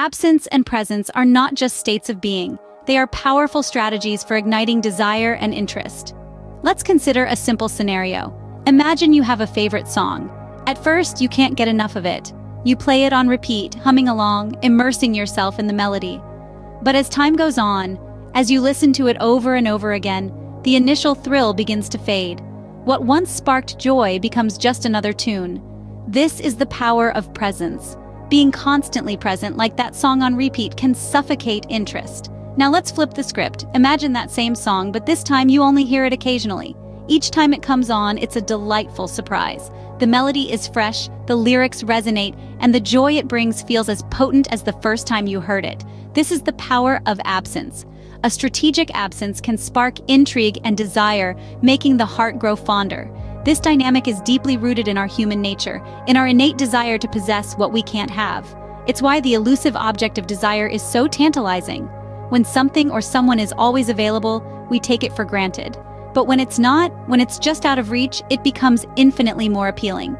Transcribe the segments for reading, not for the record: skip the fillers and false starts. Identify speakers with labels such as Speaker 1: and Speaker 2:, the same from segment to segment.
Speaker 1: Absence and presence are not just states of being. They are powerful strategies for igniting desire and interest. Let's consider a simple scenario. Imagine you have a favorite song. At first, you can't get enough of it. You play it on repeat, humming along, immersing yourself in the melody. But as time goes on, as you listen to it over and over again, the initial thrill begins to fade. What once sparked joy becomes just another tune. This is the power of presence. Being constantly present, like that song on repeat, can suffocate interest. Now let's flip the script. Imagine that same song, but this time you only hear it occasionally. Each time it comes on, it's a delightful surprise. The melody is fresh, the lyrics resonate, and the joy it brings feels as potent as the first time you heard it. This is the power of absence. A strategic absence can spark intrigue and desire, making the heart grow fonder. This dynamic is deeply rooted in our human nature, in our innate desire to possess what we can't have. It's why the elusive object of desire is so tantalizing. When something or someone is always available, we take it for granted. But when it's not, when it's just out of reach, it becomes infinitely more appealing.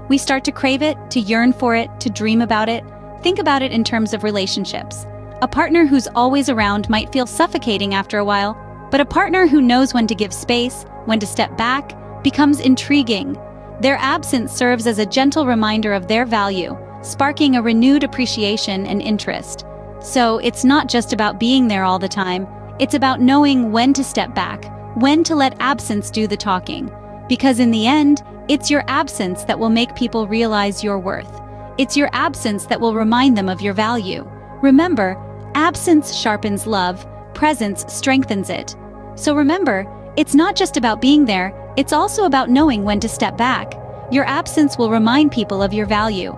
Speaker 1: We start to crave it, to yearn for it, to dream about it. Think about it in terms of relationships. A partner who's always around might feel suffocating after a while, but a partner who knows when to give space, when to step back, becomes intriguing. Their absence serves as a gentle reminder of their value, sparking a renewed appreciation and interest. So it's not just about being there all the time, it's about knowing when to step back, when to let absence do the talking. Because in the end, it's your absence that will make people realize your worth. It's your absence that will remind them of your value. Remember, absence sharpens love, presence strengthens it. So remember, it's not just about being there, it's also about knowing when to step back. Your absence will remind people of your value.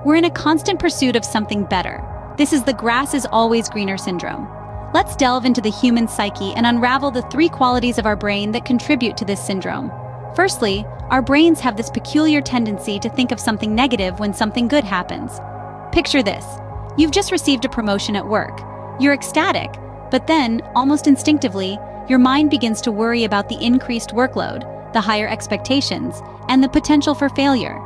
Speaker 1: We're in a constant pursuit of something better. This is the grass is always greener syndrome. Let's delve into the human psyche and unravel the 3 qualities of our brain that contribute to this syndrome. Firstly, our brains have this peculiar tendency to think of something negative when something good happens. Picture this. You've just received a promotion at work. You're ecstatic, but then, almost instinctively, your mind begins to worry about the increased workload, the higher expectations, and the potential for failure.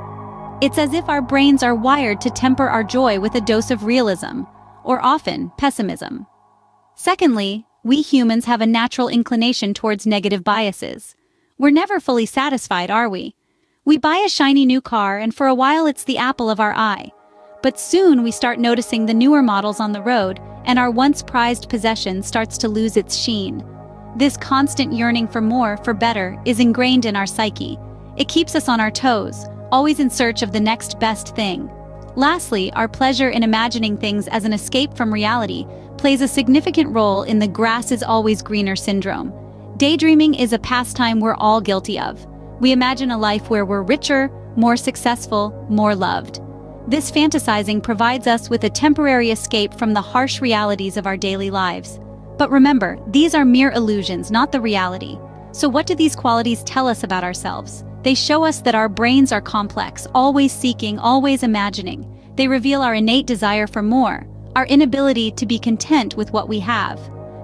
Speaker 1: It's as if our brains are wired to temper our joy with a dose of realism, or often pessimism. Secondly, we humans have a natural inclination towards negative biases. We're never fully satisfied, are we? We buy a shiny new car, and for a while it's the apple of our eye. But soon we start noticing the newer models on the road, and our once prized possession starts to lose its sheen. This constant yearning for more, for better, is ingrained in our psyche. It keeps us on our toes, always in search of the next best thing. Lastly, our pleasure in imagining things as an escape from reality plays a significant role in the grass is always greener syndrome. Daydreaming is a pastime we're all guilty of. We imagine a life where we're richer, more successful, more loved. This fantasizing provides us with a temporary escape from the harsh realities of our daily lives. But remember, these are mere illusions, not the reality. So what do these qualities tell us about ourselves? They show us that our brains are complex, always seeking, always imagining. They reveal our innate desire for more, our inability to be content with what we have.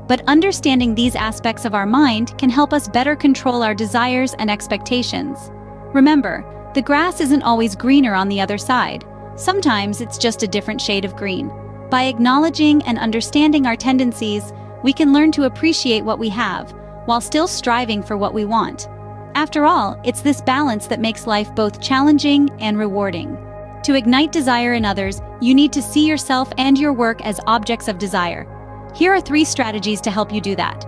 Speaker 1: But understanding these aspects of our mind can help us better control our desires and expectations. Remember, the grass isn't always greener on the other side. Sometimes it's just a different shade of green. By acknowledging and understanding our tendencies, we can learn to appreciate what we have, while still striving for what we want. After all, it's this balance that makes life both challenging and rewarding. To ignite desire in others, you need to see yourself and your work as objects of desire. Here are 3 strategies to help you do that.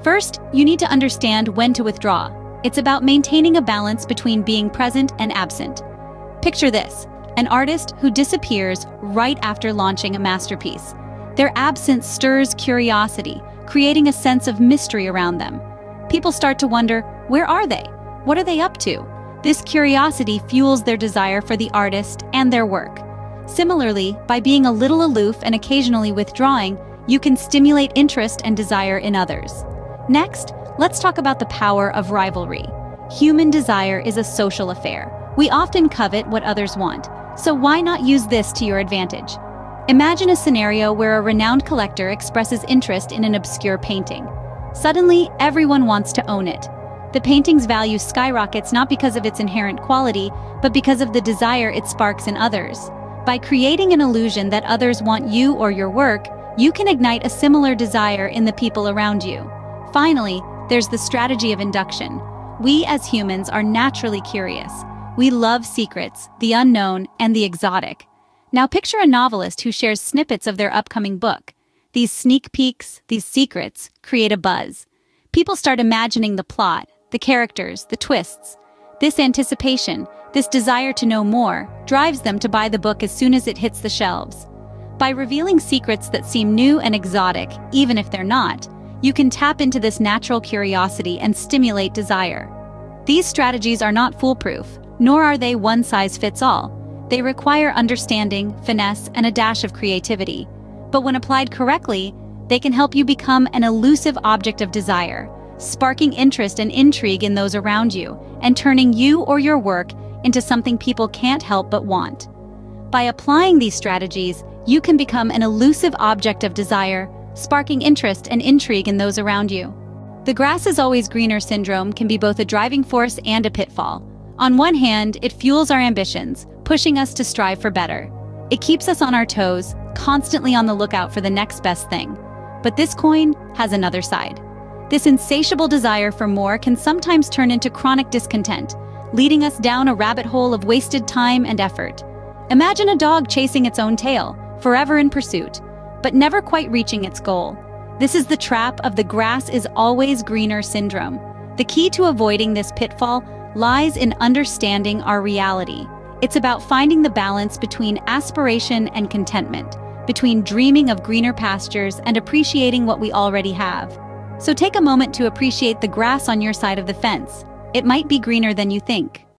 Speaker 1: First, you need to understand when to withdraw. It's about maintaining a balance between being present and absent. Picture this, an artist who disappears right after launching a masterpiece. Their absence stirs curiosity, creating a sense of mystery around them. People start to wonder, where are they? What are they up to? This curiosity fuels their desire for the artist and their work. Similarly, by being a little aloof and occasionally withdrawing, you can stimulate interest and desire in others. Next, let's talk about the power of rivalry. Human desire is a social affair. We often covet what others want, so why not use this to your advantage? Imagine a scenario where a renowned collector expresses interest in an obscure painting. Suddenly, everyone wants to own it. The painting's value skyrockets not because of its inherent quality, but because of the desire it sparks in others. By creating an illusion that others want you or your work, you can ignite a similar desire in the people around you. Finally, there's the strategy of induction. We as humans are naturally curious. We love secrets, the unknown, and the exotic. Now picture a novelist who shares snippets of their upcoming book. These sneak peeks, these secrets, create a buzz. People start imagining the plot, the characters, the twists. This anticipation, this desire to know more, drives them to buy the book as soon as it hits the shelves. By revealing secrets that seem new and exotic, even if they're not, you can tap into this natural curiosity and stimulate desire. These strategies are not foolproof, nor are they one-size-fits-all. They require understanding, finesse, and a dash of creativity. But when applied correctly, they can help you become an elusive object of desire, sparking interest and intrigue in those around you, and turning you or your work into something people can't help but want. By applying these strategies, you can become an elusive object of desire, sparking interest and intrigue in those around you. The grass is always greener syndrome can be both a driving force and a pitfall. On one hand, it fuels our ambitions, pushing us to strive for better. It keeps us on our toes, constantly on the lookout for the next best thing. But this coin has another side. This insatiable desire for more can sometimes turn into chronic discontent, leading us down a rabbit hole of wasted time and effort. Imagine a dog chasing its own tail, forever in pursuit, but never quite reaching its goal. This is the trap of the grass is always greener syndrome. The key to avoiding this pitfall lies in understanding our reality. It's about finding the balance between aspiration and contentment, between dreaming of greener pastures and appreciating what we already have. So take a moment to appreciate the grass on your side of the fence. It might be greener than you think.